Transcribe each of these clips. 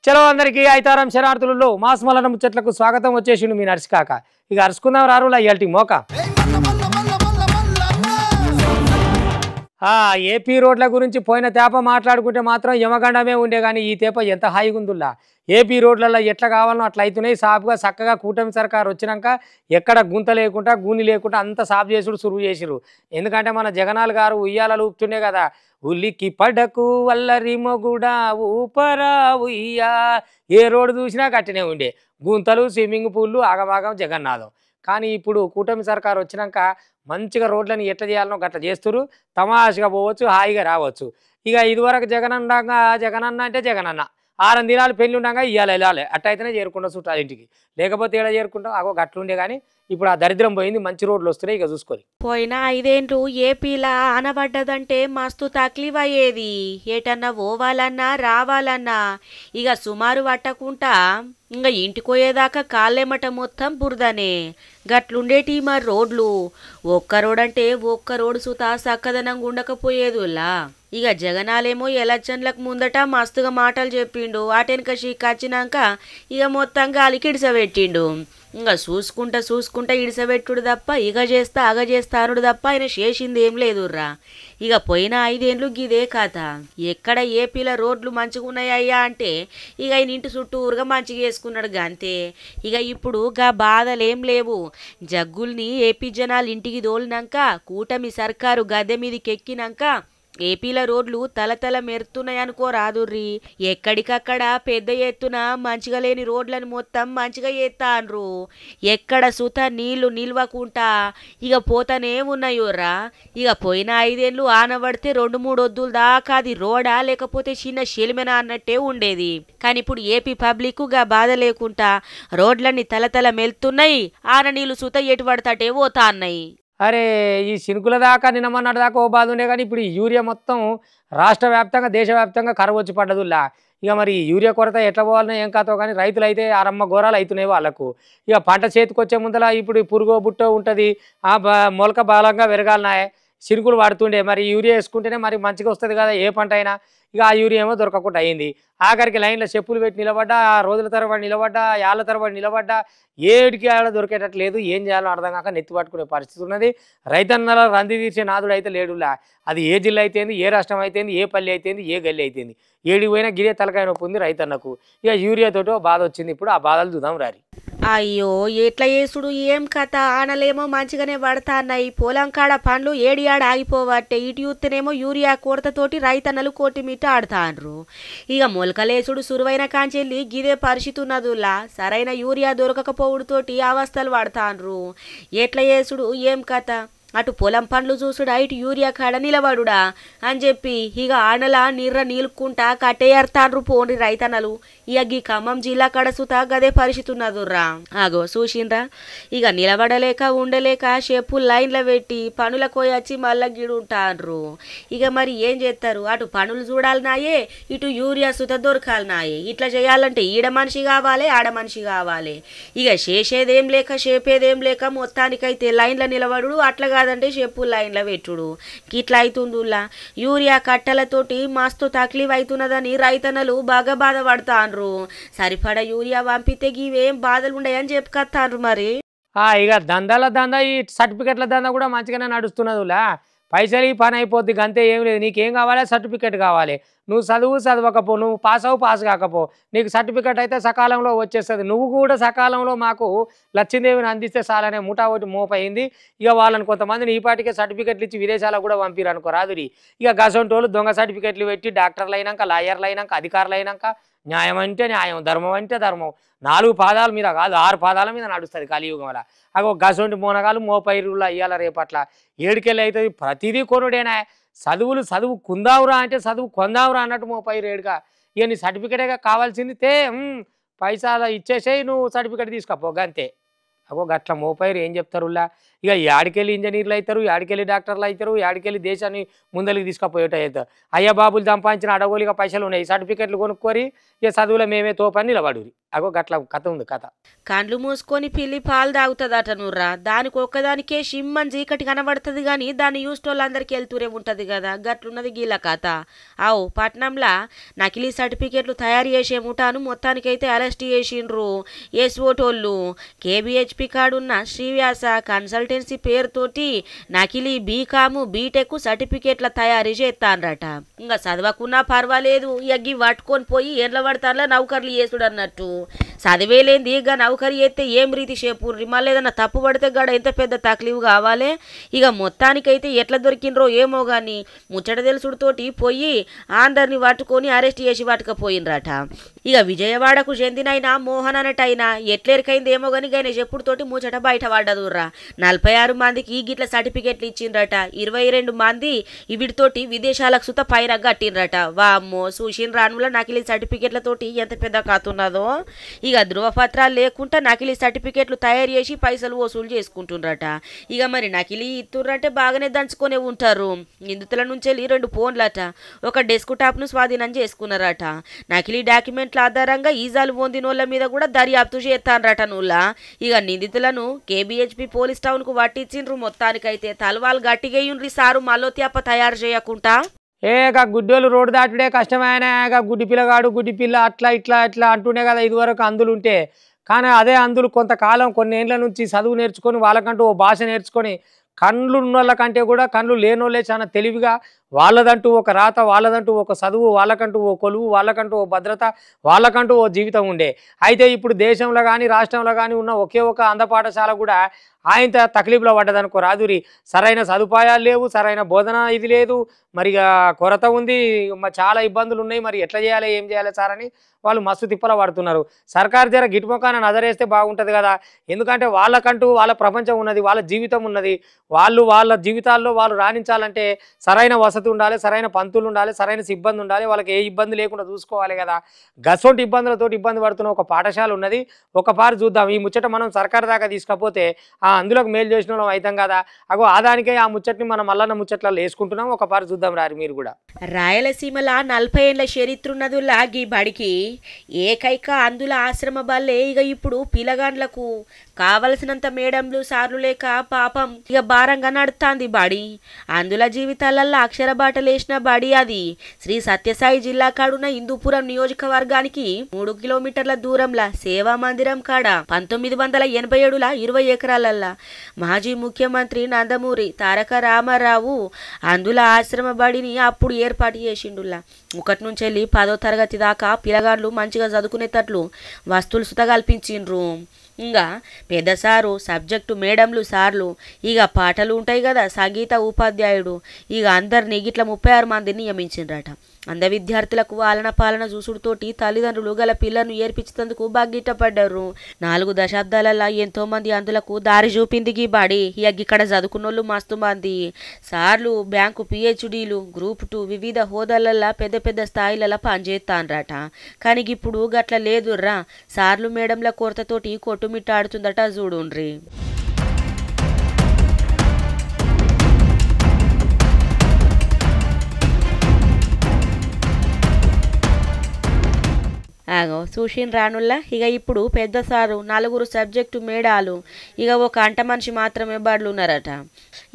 చలో అందరికీ ఐతారం శరార్థులలో మాస్ మలన ముచ్చట్లకు స్వాగతం వచ్చేసిండు మీ నర్సికాక. ఇక అరుచుకుందాం రారులా ఇయాల్టి మోక. ఏపీ రోడ్ల గురించి పోయిన తేప మాట్లాడుకుంటే మాత్రం యమగండమే ఉండే కానీ ఈ తేప ఎంత హాయిగా ఉందిలా. ఏపీ రోడ్లలో ఎట్లా కావాలనో అట్లా అవుతున్నాయి. సాఫ్గా చక్కగా కూటమి సర్కారు వచ్చినాక ఎక్కడ గుంత లేకుండా గూని లేకుండా అంత సాఫ్ చేసుడు సురువు చేసిరు. ఎందుకంటే మన జగనాల్ గారు ఉయ్యాలలు ఊపుతుండే కదా, ఉల్లికి పడకు వల్లరి మొగుడా ఊపరా ఉయ్యా. ఏ రోడ్డు చూసినా కట్టినే ఉండే గుంతలు స్విమ్మింగ్ పూల్లు ఆగమాగం జగన్నాథం. కానీ ఇప్పుడు కూటమి సర్కారు వచ్చినాక మంచిగా రోడ్లని ఎట్లా చేయాలనో గట్లా చేస్తురు. తమాషగా పోవచ్చు, హాయిగా రావచ్చు. ఇక ఇదివరకు జగనన్న అంటే జగనన్న 6 దినాలు పెళ్ళి ఉండగా ఇవాళ వెళ్ళాలి అట్టయితేనే చేరుకుంటాం చుట్టాలు ఇంటికి, లేకపోతే ఏడా చేరుకుంటాం అగో గట్లుండే. కానీ ఇప్పుడు ఆ దరిద్రం పోయింది, మంచి రోడ్లు వస్తున్నాయి. ఇక చూసుకొని పోయిన 5 ఏండ్లు ఏపీలా ఆనబడ్డదంటే మస్తు తక్లీఫ్ అయ్యేది. ఏటన్నా పోవాలన్నా రావాలన్నా ఇక సుమారు పట్టకుండా ఇంకా ఇంటికి పోయేదాకా కాళ్ళేమట మొత్తం బురదనే గట్లుండేటి మరి రోడ్లు. ఒక్క రోడ్ అంటే ఒక్క రోడ్డు సుతా సక్కదనంగా ఉండకపోయేదిలా. ఇక జగనాలేమో ఎలక్షన్లకు ముందట మస్తుగా మాటలు చెప్పిండు, అటెనక వచ్చినాక ఇక మొత్తంగా అలికిడిసబెట్టిండు. ఇంకా చూసుకుంటా ఇడిసబెట్టుడు తప్ప ఇక చేస్తా అగ చేస్తానుడు తప్ప ఆయన చేసింది ఏం లేదుర్రా. ఇక పోయిన 5 ఏండ్లు గిదే కథ. ఎక్కడ ఏపీల రోడ్లు మంచిగా ఉన్నాయ్యా అంటే ఇక ఆయన ఇంటి చుట్టూరుగా మంచిగా వేసుకున్నాడు గంతే. ఇక ఇప్పుడు గా బాధలేం లేవు. జగ్గుల్ని ఏపీ జనాలు ఇంటికి తోలినాక కూటమి సర్కారు గద్దె మీదకి ఎక్కినాక ఏపీల రోడ్లు తలతల మెరుతున్నాయనుకో రాదుర్రి. ఎక్కడికక్కడ పెద్ద ఎత్తున మంచిగా లేని రోడ్లను మొత్తం మంచిగా చేస్తాన్రు. ఎక్కడ సుత నీళ్లు నిల్వకుంటా ఇక పోతానే ఉన్నాయోర్రా. ఇక పోయిన 5 ఏండ్లు ఆనబడితే 2-3 వద్దుల దాకా అది రోడా లేకపోతే చిన్న శిలిమెన అన్నట్టే ఉండేది. కానీ ఇప్పుడు ఏపీ పబ్లిక్ గా బాధ లేకుండా రోడ్లన్నీ తలతల మెలుతున్నాయి, ఆన నీళ్లు సుత ఎటు పడతాటే పోతా అన్నాయి. అరే ఈ శినుకుల దాకా నిన్నమన్నటి దాకా ఓ బాధ ఉండే కానీ ఇప్పుడు ఈ యూరియా మొత్తం రాష్ట్ర వ్యాప్తంగా దేశవ్యాప్తంగా కరువు వచ్చి పడ్డదుల్లా. ఇక మరి యూరియా కొరత ఎట్లా పోవాలన్నా ఏం కాతో కానీ రైతులు అయితే ఆరమ్మ ఘోరాలు అవుతున్నాయి వాళ్ళకు. ఇక పంట చేతికి వచ్చే ముందల ఇప్పుడు పురుగో బుట్టో ఉంటుంది, ఆ మొలక బలంగా పెరగాలన్నాయే. శినుకులు పడుతుండే మరి యూరియా వేసుకుంటేనే మరి మంచిగా వస్తుంది కదా ఏ పంట అయినా. ఇక ఆ యూరియా ఏమో దొరకకుండా అయింది. ఆఖరికి లైన్లో చెప్పులు పెట్టి నిలబడ్డా, రోజుల తరబడి నిలబడ్డా, ఏళ్ళ తరబడి నిలబడ్డా, ఏడికి ఆడ దొరికేటట్టు లేదు. ఏం చేయాలో అర్థం కాక నెత్తి పట్టుకునే పరిస్థితి ఉన్నది. రైతన్నల రంది తీర్చే నాదుడు అయితే లేడులా. అది ఏ జిల్లా అయితేంది, ఏ రాష్ట్రం అయితేంది, ఏ పల్లె అయితేంది, ఏ గల్లి అయితేంది, ఏడికి పోయినా గిరే తలకాయ నొప్పి ఉంది రైతన్నకు. ఇక యూరియాతోటో బాధ వచ్చింది. ఇప్పుడు ఆ బాధలు చూద్దాం రారి. అయ్యో ఎట్లా చేసుడు ఏం కథ. ఆనలేమో మంచిగానే పడతా అన్నాయి, పొలం కాడ పండ్లు ఏడియాడ ఆగిపోవట్టే. ఇటు యూత్తనేమో యూరియా కొరతతోటి రైతన్నలు కోటిమిట్ట ఆడతాండ్రు. ఇక మొలకలేసుడు సురువైన కాంచెల్లి గిదే పరిస్థితి ఉన్నదులా. సరైన యూరియా దొరకకపోవడుతోటి అవస్థలు పడతాండ్రు. ఎట్లా చేసుడు ఏం కథ. అటు పొలం పండ్లు చూసుడా, ఇటు యూరియా కాడ నిలబడుడా అని చెప్పి ఇక ఆనలా నీర్ర నీలుకుంటా కట్టేయర్తాండ్రు పోండ్రి రైతన్నలు. ఇక ఈ ఖమ్మం జిల్లా కాడ సుతా గదే పరిస్థితి ఉన్నదుర్రా. ఆగో చూసిండ్రా, ఇక నిలబడలేక ఉండలేక చెప్పులు లైన్లో పెట్టి పనుల కోయచ్చి మళ్ళా గిడుంటాండ్రు. ఇక మరి ఏం చేస్తారు, అటు పనులు చూడాలనాయే, ఇటు యూరియా సుత దొరకాలనాయే. ఇట్లా చేయాలంటే ఈడ మనిషి కావాలి, ఆడ మనిషి కావాలి. ఇక చేసేదేం లేక చేపేదేం లేక మొత్తానికైతే లైన్లో నిలబడు, అట్లా కాదంటే చెప్పు లైన్లో పెట్టుడు. ఇట్లా అవుతుందిలా. యూరియా కట్టలతోటి మస్తు తక్లీఫ్ అవుతున్నదని రైతన్నలు బాగా బాధపడతాండ్రు. సరిపడా యూరియా పంపితే ఇవేం బాధలు ఉండయని చెప్పుకొస్తాండ్రు. మరి ఇక దందా ఈ సర్టిఫికెట్ల దందా కూడా మంచిగానే నడుస్తున్నదిలా. పైసలు ఈ పని అయిపోద్ది గంతే, ఏం లేదు. నీకేం కావాలి, సర్టిఫికెట్ కావాలి. నువ్వు చదవకపో, నువ్వు పాస్ కాకపో, నీకు సర్టిఫికెట్ అయితే సకాలంలో వచ్చేస్తుంది. నువ్వు కూడా సకాలంలో మాకు లక్ష్మీదేవిని అందిస్తే చాలనే ముఠా ఒకటి మోపయింది. ఇక వాళ్ళని కొంతమందిని ఈ పాటికే సర్టిఫికెట్లు ఇచ్చి విదేశాలకు కూడా పంపిరు అనుకో రాదురి. ఇక గసంటోళ్ళు దొంగ సర్టిఫికెట్లు పెట్టి డాక్టర్లు అయినాక, లాయర్లు అయినాక, అధికారులు అయినాక న్యాయం అంటే న్యాయం, ధర్మం అంటే ధర్మం 4 పాదాల మీద కాదు 6 పాదాల మీద నడుస్తుంది కలియుగం. అలా అగో గసంటి మోనగాలు మోపైరులా ఇయ్యాల రేపట్ల ఏడుకెళ్ళి అవుతుంది. ప్రతిదీ కొనుడేనా. చదువు కుందావురా అంటే చదువు కొందావురా అన్నట్టు మోపైరు ఏడుగా. ఇక నీ సర్టిఫికెటే కావాల్సింది పైసలు ఇచ్చేసేయి, నువ్వు సర్టిఫికెట్ తీసుకపో గంతే. అగో గట్ల మోపైరు ఏం చెప్తారులా. ఇక యాడికెళ్ళి ఇంజనీర్లు అవుతారు, యాడికెళ్ళి డాక్టర్లు అవుతారు, యాడికెళ్ళి దేశాన్ని ముందరికి తీసుకుపోయేట అవుతారు. అయ్యా బాబులు సంపాదించిన అడగోలిగా పైసలు ఉన్నాయి, సర్టిఫికెట్లు కొనుక్కొని ఇక చదువులో మేమే తోపని నిలబడురి. అగో గట్ల కథ ఉంది కథ. కండ్లు మూసుకొని పిల్లి పాలు తాగుతుందట నుర్రా, దానికి ఒక్కదానికే షిమ్మని చీకటి కనబడుతుంది కానీ దాన్ని యూస్టోళ్ళందరికీ వెళ్తూరే ఉంటుంది కదా, గట్లున్నది గీల కథ. అవు పట్నంలో నకిలీ సర్టిఫికెట్లు తయారు చేసే ముఠాను మొత్తానికైతే అరెస్ట్ చేసిండ్రు ఏస్ఓటోళ్ళు. కేబిహెచ్పి కాడున్న శ్రీవ్యాస కన్సల్టెన్సీ పేరుతోటి నకిలీ బీకాము బీటెక్ సర్టిఫికెట్ల తయారీ చేస్తాన్రట. ఇంకా చదవకున్నా పర్వాలేదు, ఎగ్గి పట్టుకొని పోయి ఎండ్ల పడతాన్లా నౌకర్లు చేసుడు అన్నట్టు. చదివేలేంది ఇక నౌకరీ చేస్తే ఏం రీతి చేపుర్రి, మళ్ళీ ఏదన్నా తప్పు పడితే గడ ఎంత పెద్ద తక్లీఫ్ కావాలి. ఇక మొత్తానికైతే ఎట్లా దొరికినరో ఏమో కానీ ముచ్చట తెలుసుడుతోటి పోయి అందరిని పట్టుకొని అరెస్ట్ చేసి పట్టుకపోయినరట. ఇక విజయవాడకు చెందినైనా మోహన్ అనటైనా ఎట్లెరికైంది ఏమో కానీ ఆయన చెప్పుడుతోటి ముచ్చట బయట పడ్డదుర్రా. 46 మందికి గిట్ల సర్టిఫికెట్లు ఇచ్చిండ్రట, 22 మంది వీటితోటి విదేశాలకు సుత పైన కట్టిండ్రట. వామ్మో చూసిన రానుల నకిలీ సర్టిఫికెట్లతోటి ఎంత పెద్ద కథ ఉన్నదో. ఇక ధృవపత్రాలు లేకుండా నకిలీ సర్టిఫికెట్లు తయారు చేసి పైసలు వసూలు చేసుకుంటుండ్రట. ఇక మరి నకిలీ ఇత్తుర్రంటే బాగానే దంచుకొనే ఉంటారు. నిందితుల నుంచి 2 ఫోన్లట, ఒక డెస్క్ టాప్ను స్వాధీనం చేసుకున్నారట. నకిలీ డాక్యుమెంట్ల ఆధారంగా ఈజాలు పొందినోళ్ళ మీద కూడా దర్యాప్తు చేస్తాన్రట నుల్లా. ఇక నిందితులను కేబిహెచ్పి పోలీస్ టౌన్కు పట్టించిండ్రు. మొత్తానికైతే తలవాళ్ళు గట్టిగేయుండ్రి సారు మల్లోత్యాప తయారు చేయకుండా. గుడ్డోళ్ళు రోడ్డు దాటుడే కష్టమైన గుడ్డి పిల్లగాడు గుడ్డి పిల్ల అట్లా ఇట్లా ఇట్లా అంటూనే కదా ఇదివరకు అందులు ఉంటే. కానీ అదే అందులు కొంతకాలం కొన్ని ఏళ్ళ నుంచి చదువు నేర్చుకొని వాళ్ళకంటూ ఓ భాష నేర్చుకొని కండ్లు ఉన్నోళ్ళ కంటే కూడా కండ్లు లేనోళ్ళే చాలా తెలివిగా వాళ్ళదంటూ ఒక రాత, వాళ్ళదంటూ ఒక చదువు, వాళ్ళకంటూ ఓ కొలువు, వాళ్ళకంటూ ఓ భద్రత, వాళ్ళకంటూ ఓ జీవితం ఉండే. అయితే ఇప్పుడు దేశంలో కానీ రాష్ట్రంలో కానీ ఉన్న ఒకే ఒక అందపాఠశాల కూడా ఆయన తక్లీఫ్లో పడ్డదనుకో రాదురి. సరైన సదుపాయాలు లేవు, సరైన బోధన ఇది లేదు, మరిగా కొరత ఉంది, చాలా ఇబ్బందులు ఉన్నాయి. మరి ఎట్లా చేయాలి ఏం చేయాలి సార్ అని వాళ్ళు మస్తు తిప్పల పడుతున్నారు. సర్కారు జర గిట్టుమొకాన నజరేస్తే బాగుంటుంది కదా. ఎందుకంటే వాళ్ళకంటూ వాళ్ళ ప్రపంచం ఉన్నది, వాళ్ళ జీవితం ఉన్నది. వాళ్ళ జీవితాల్లో వాళ్ళు రాణించాలంటే సరైన వసతి ఉండాలి, సరైన పంతులు ఉండాలి, సరైన సిబ్బంది ఉండాలి, వాళ్ళకి ఏ ఇబ్బంది లేకుండా చూసుకోవాలి కదా. గసొంటి ఇబ్బందులతో ఇబ్బంది పడుతున్న ఒక పాఠశాల ఉన్నది. ఒకపారి చూద్దాం ఈ ముచ్చట మనం సర్కారు దాకా తీసుకపోతే అందులోకి మేలు చేసిన వాళ్ళం అవుతాం కదా. అగో ఆదానికే ఆ ముచ్చట్ని మనం మల్లన్న ముచ్చట్లలో వేసుకుంటున్నాం. ఒకపారి చూద్దాం రారి మీరు కూడా. రాయలసీమల 40 ఏళ్ల చరిత్రున్నదులా గీ బడికి ఏకైక అందుల ఆశ్రమ బల్లే. ఇక ఇప్పుడు పిల్లగాండ్లకు కావలసినంత మేడంలు సార్లు లేక పాపం ఇక భారంగా నడుస్తాంది బడి. అందుల జీవితాలల్లో అక్షర బాటలేసిన బడి అది. శ్రీ సత్యసాయి జిల్లా కాడున్న హిందూపురం నియోజకవర్గానికి 3 కిలోమీటర్ల దూరంలో సేవా మందిరం కాడ 1987ల 20 ఎకరాలల్లా మాజీ ముఖ్యమంత్రి నందమూరి తారక రామారావు అందుల ఆశ్రమ బడిని అప్పుడు ఏర్పాటు చేసిండులా. 1 నుంచి 10వ తరగతి దాకా పిల్లగాళ్ళు మంచిగా చదువుకునేటట్లు వస్తువులు సుత కల్పించిండ్రు. ఇంకా పెద్ద సారు సబ్జెక్టు మేడంలు సార్లు, ఇక పాటలు ఉంటాయి కదా సంగీత ఉపాధ్యాయుడు, ఇక అందరినీ గిట్ల 36 మందిని నియమించిండ్రట. అంద విద్యార్థులకు ఆలన పాలన చూసుడుతోటి తల్లిదండ్రులు గల పిల్లను ఏర్పించేందుకు బాగిట్టపడ్డారు. 4 దశాబ్దాలలో ఎంతో మంది అందులకు దారి చూపింది గీ బడి. ఇక ఇక్కడ చదువుకున్నోళ్ళు మస్తు మంది. సార్లు బ్యాంకు పిహెచ్డీలు, గ్రూప్ 2 వివిధ హోదాలల్లో పెద్ద పెద్ద స్థాయిలలో పనిచేస్తాన్రట. కానీ ఇప్పుడు గట్ల లేదుర్రా. సార్లు మేడంల కొరతతోటి కొట్టుమిట్టాడుతుందట చూడుండ్రి. చూసిన రానుల్లా ఇక ఇప్పుడు పెద్ద సారు 4 సబ్జెక్టు మేడాలు, ఇక ఒక అంట మనిషి మాత్రమే బడులు ఉన్నారట.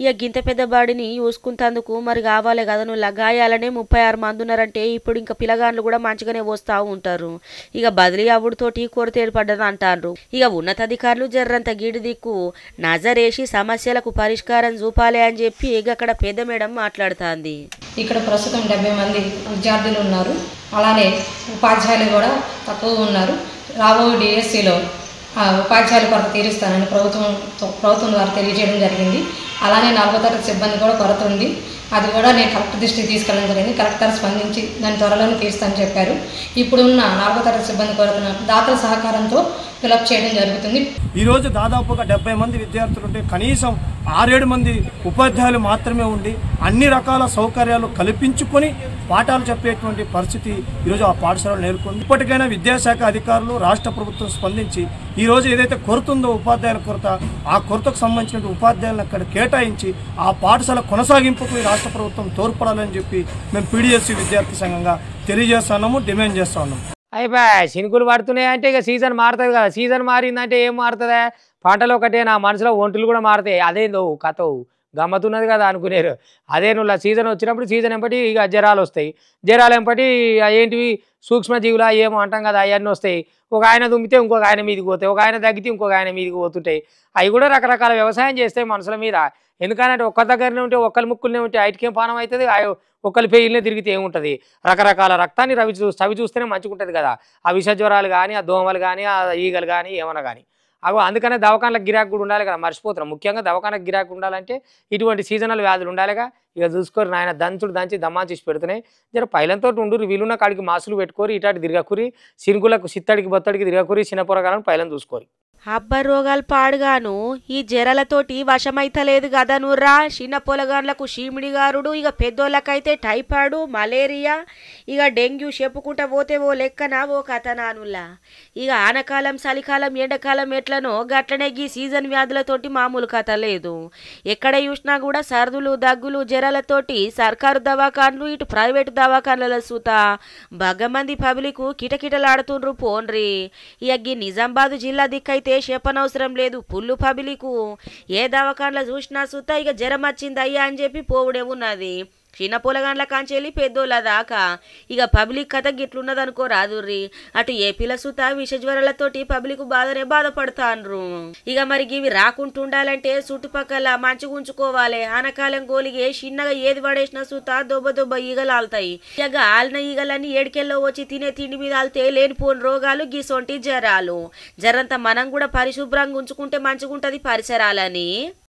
ఇక గింత పెద్ద బడిని చూసుకుంటందుకు మరి కావాలి కదా నువ్వు గాయాలనే 36 మంది ఉన్నారంటే ఇప్పుడు ఇంకా పిల్లగాండ్లు కూడా మంచిగానే వస్తూ ఉంటారు. ఇక బదిలీ అవ్వడుతోటి కొరత ఏర్పడ్డది అంటారు. ఇక ఉన్నతాధికారులు జర్రంత గిడి దిక్కు నజరేసి సమస్యలకు పరిష్కారం చూపాలి అని చెప్పి ఇక అక్కడ పెద్ద మేడం మాట్లాడుతుంది. ఇక్కడ ప్రస్తుతం 70 మంది విద్యార్థులు ఉన్నారు. అలానే ఉపాధ్యాయులు కూడా తక్కువ ఉన్నారు. రాబోయే డిఎస్సిలో ఉపాధ్యాయుల కొరత తీరుస్తానని ప్రభుత్వం ద్వారా తెలియజేయడం జరిగింది. అలానే 4వ తరగతి సిబ్బంది కూడా కొరత ఉంది. అది కూడా నేను కలెక్టర్ దృష్టికి తీసుకెళ్ళడం జరిగింది. కలెక్టర్ స్పందించి దాని త్వరలోనే తీరుస్తానని చెప్పారు. ఇప్పుడున్న 4వ తరగతి సిబ్బంది కొరతను దాతల సహకారంతో ఫిలప్ చేయడం జరుగుతుంది. ఈరోజు దాదాపుగా 70 మంది విద్యార్థులు ఉంటే కనీసం 6-7 మంది ఉపాధ్యాయులు మాత్రమే ఉండి అన్ని రకాల సౌకర్యాలు కల్పించుకొని పాఠాలు చెప్పేటువంటి పరిస్థితి ఈరోజు ఆ పాఠశాలలో నెలకొంది. ఇప్పటికైనా విద్యాశాఖ అధికారులు రాష్ట్ర ప్రభుత్వం స్పందించి ఈరోజు ఏదైతే కొరత ఉందో ఉపాధ్యాయుల కొరత, ఆ కొరతకు సంబంధించిన ఉపాధ్యాయులను అక్కడ కేటాయించి ఆ పాఠశాల కొనసాగింపుకు ఈ రాష్ట్ర ప్రభుత్వం తోడ్పడాలని చెప్పి మేము పీడిఎస్సీ విద్యార్థి సంఘంగా తెలియజేస్తున్నాము, డిమాండ్ చేస్తా ఉన్నాము. అయిపోయా శినుకులు పడుతున్నాయి అంటే ఇక సీజన్ మారుతుంది కదా. సీజన్ మారిందంటే ఏం మారుతుందా? పంటలు ఒకటే, నా మనసులో ఒంటులు కూడా మారుతాయి. అదేందో కథవు గమ్మతున్నది కదా అనుకునేరు. అదే నువ్వు సీజన్ వచ్చినప్పుడు సీజన్ ఎంపటి ఇక జ్వరాలు వస్తాయి. జ్వరాలు ఎంపటి ఏంటివి సూక్ష్మజీవులా ఏమో అంటాం కదా, అవన్నీ వస్తాయి. ఒక ఆయన దుమ్మితే ఇంకొక ఆయన మీదకి పోతాయి, ఒక ఆయన తగ్గితే ఇంకొక ఆయన మీదకి పోతుంటాయి. అవి కూడా రకరకాల వ్యవసాయం చేస్తాయి మనుషుల మీద. ఎందుకంటే ఒక్క దగ్గరనే ఉంటే ఒక్కరి ముక్కులనే ఉంటే ఐటికేం పానం అవుతుంది, ఒక్కరి పేయిలనే తిరిగితే ఏముంటుంది. రకరకాల రక్తాన్ని చవి చూస్తేనే మంచిగా ఉంటుంది కదా. ఆ విష జ్వరాలు కానీ, ఆ దోమలు కానీ, ఆ ఈగలు కానీ, ఏమన్నా కానీ. అందుకనే దవాఖానలకు గిరాకు కూడా ఉండాలి కదా, మర్చిపోతున్నాం. ముఖ్యంగా దవాఖానకు గిరాకు ఉండాలంటే ఇటువంటి సీజనల్ వ్యాధులు ఉండాలిగా. ఇక చూసుకోరు నాయన, దంచి దమ్మాంచేసి పెడుతున్నాయి. జర పైలంతో ఉండు, వీలున్న కాడికి మాసులు పెట్టుకోరి, ఇటాటి తిరగకూరి, సినుకులకు సిత్తడికి బొత్తడికి తిరగకూరి, చిన్న పొరగాలను పైలను చూసుకోరి. అబ్బ రోగాలు పాడుగాను ఈ జరలతోటి వశమైతలేదు కదా నుర్రా. చిన్న పొలగాన్లకు షీమిడిగారుడు, ఇక పెద్దోళ్ళకైతే టైఫాయిడ్, మలేరియా, ఇక డెంగ్యూ చెప్పుకుంటా పోతే ఓ లెక్కన ఓ కథనానుల్లా. ఇక ఆనకాలం, చలికాలం, ఎండాకాలం ఎట్లనో గట్లనే ఈ సీజన్ వ్యాధులతోటి మామూలు కథ లేదు. ఎక్కడ చూసినా కూడా సర్దులు, దగ్గులు, జరలతోటి సర్కారు దవాఖాన్లు, ఇటు ప్రైవేటు దవాఖాన్ల సూత బగ్గమంది పబ్లిక్ కిటకిటలాడుతుండ్రు పోన్రి. ఇక ఈ నిజామాబాద్ జిల్లా దిక్కైతే చెప్పనవసరం లేదు, పుల్లు పబ్లికు. ఏ దవాఖాన్లో చూసినా సుతా ఇక జ్వరం వచ్చింది అయ్యా అని చెప్పి పోవుడే ఉన్నది. చిన్న పొలగాండ్ల కాంచెల్లి పెద్దోళ్ళ దాకా ఇక పబ్లిక్ కథ గిట్లున్నది అనుకో రాదుర్రి. అటు ఏపీల సుత విష జ్వరాలతోటి పబ్లిక్ బాధపడతాండ్రు. ఇక మరి ఇవి రాకుంటుండాలంటే చుట్టుపక్కల మంచిగా ఉంచుకోవాలి. ఆనకాలం గోలిగే చిన్నగా ఏది పడేసిన సుత దొబ్బ ఈగలు ఆలుతాయి. ఇక ఆలిన ఈగలన్నీ ఏడికెల్లో వచ్చి తినే తిండి మీద ఆలితే లేనిపోని రోగాలు గీసొంటి జ్వరాలు. జరంతా మనం కూడా పరిశుభ్రంగా ఉంచుకుంటే మంచిగా ఉంటది పరిసరాలని.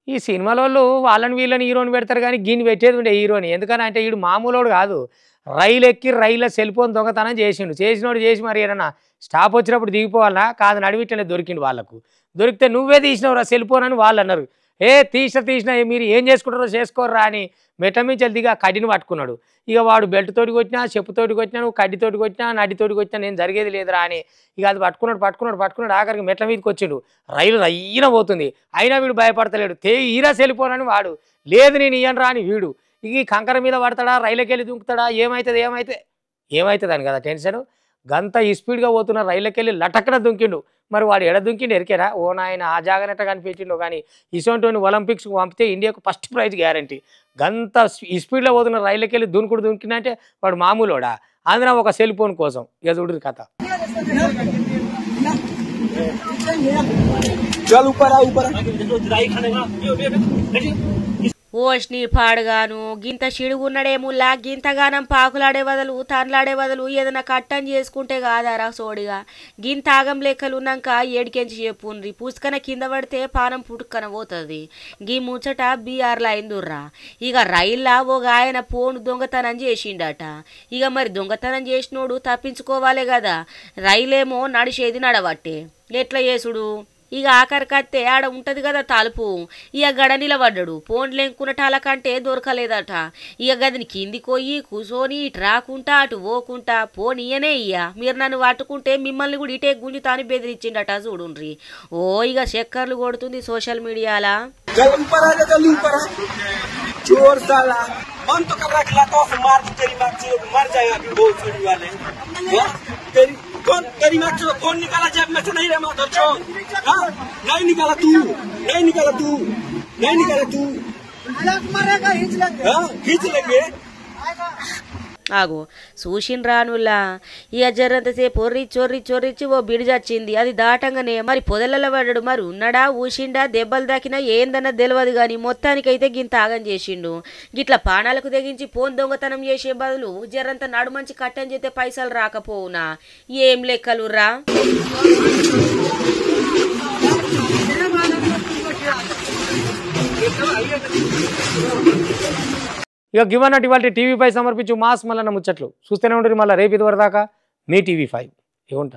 ఈ సినిమాలో వాళ్ళని వీళ్ళని హీరోని పెడతారు కానీ గిన్ని పెట్టేది ఉండే హీరోని. ఎందుకని అంటే వీడు మామూలోడు కాదు. రైలు ఎక్కి రైల్లో సెల్ ఫోన్ దొంగతనం చేసినోడు చేసి మరి ఏమన్నా స్టాప్ వచ్చినప్పుడు దిగిపోవాలన్నా కాదు, నడివిట్లనే దొరికిండు. వాళ్ళకు దొరికితే నువ్వే తీసినవురా సెల్ ఫోన్ అని వాళ్ళు అన్నారు. తీసిన మీరు ఏం చేసుకుంటారో చేసుకోర్రా అని మెట్టమించలు దిగా కడ్డిని పట్టుకున్నాడు. ఇక వాడు బెల్ట్ తోటి కొట్టినా, చెప్పుతోటి కొట్టినా, నువ్వు కడ్డితోటి కొట్టినా, నడ్డితోటి కొట్టినా నేను జరిగేది లేదురా అని ఇక అది పట్టుకున్నాడు. ఆఖరికి మెట్ల మీదకి వచ్చిండు. రైలు రయ్యిన పోతుంది, అయినా వీడు భయపడతలేడు. ఈరా సెలిపోనని వాడు లేదు నేను ఇయ్యను రా అని వీడు. ఇక ఈ కంకర మీద పడతాడా, రైలుకెళ్ళి దుంకుతాడా, ఏమవుతుంది అని కదా టెన్షన్. గంత ఈ స్పీడ్గా పోతున్న రైళ్ళకెళ్ళి లటక్కన దుంకిండు. మరి వాడు ఎడ దుంకిండు ఎరికేరా? ఓ నాయన ఆ జాగనట్ట కనిపించిండు. కానీ ఇసోంటోని ఒలింపిక్స్కి పంపితే ఇండియాకు ఫస్ట్ ప్రైజ్ గ్యారంటీ. గంత ఈ స్పీడ్లో పోతున్న రైళ్ళకెళ్ళి దుంకిందంటే వాడు మామూలుడా? అందులో ఒక సెల్ ఫోన్ కోసం. ఇక చూడు కథ. ఓష్ని పాడుగాను గింత చిడుగున్నాడేముల్లా. గింతగానం పాకులాడే వదలు, తండ్లాడే వదలు ఏదైనా కట్టం చేసుకుంటే కాదారా సోడిగా. గింత ఆగం లెక్కలు ఉన్నాక ఏడికెంచి చెప్పుండ్రి. పుస్తకన కింద పడితే పానం పుట్టుకన పోతుంది. గీ ముచ్చట బీఆర్లో అయిందుర్రా. ఇక రైల్లా ఒక ఆయన ఫోన్ దొంగతనం చేసిండట. ఇక మరి దొంగతనం చేసినోడు తప్పించుకోవాలే కదా. రైలేమో నడిచేది నడవట్టే. ఎట్లా చేసుడు? ఇక ఆఖరికత్తే ఆడ ఉంటది కదా తలుపు. ఇక గడ నిలబడ్డాడు. ఫోన్లు ఎంకున్నటాల కంటే దొరకలేదట. ఇక గదిని కిందికి పోయి కూర్చొని ఇటు రాకుంటా అటు పోకుంటా పోనీయనే మీరు నన్ను పట్టుకుంటే మిమ్మల్ని కూడా ఇటే గుంజుతాని బెదిరించిండట. చూడుండ్రి. ఇక చక్కర్లు కొడుతుంది సోషల్ మీడియాలా. कौन तेरी मैच कौन निकाला जेब में से नहीं रे माधव चौक? नहीं निकाला तू खींच लेंगे. ఆగో చూసిన రానుల్లా. ఇక జరంతసేపు చొర్రిచ్చి ఓ బిడిజొచ్చింది. అది దాటంగానే మరి పొదలలో పడ్డాడు. మరి ఉన్నాడా, ఊసిండా, దెబ్బలు దాకినా ఏందన్నా తెలియదు కానీ మొత్తానికైతే గింత ఆగం చేసిండు. గిట్లా పానాలకు తెగించి ఫోన్ దొంగతనం చేసే బదులు జరంత నడుమంచి కట్టం చేస్తే పైసలు రాకపోవునా? ఏం లెక్కలుర్రా. ఇక గివన్నట్టు ఇవాళ టీవీ5 సమర్పించు మాస్ మల్లన్న ముచ్చట్లు చూస్తూనే ఉంటుంది. మళ్ళీ రేపు ఇది వరదాకా మీ టీవీ5 ఇవ్వంట.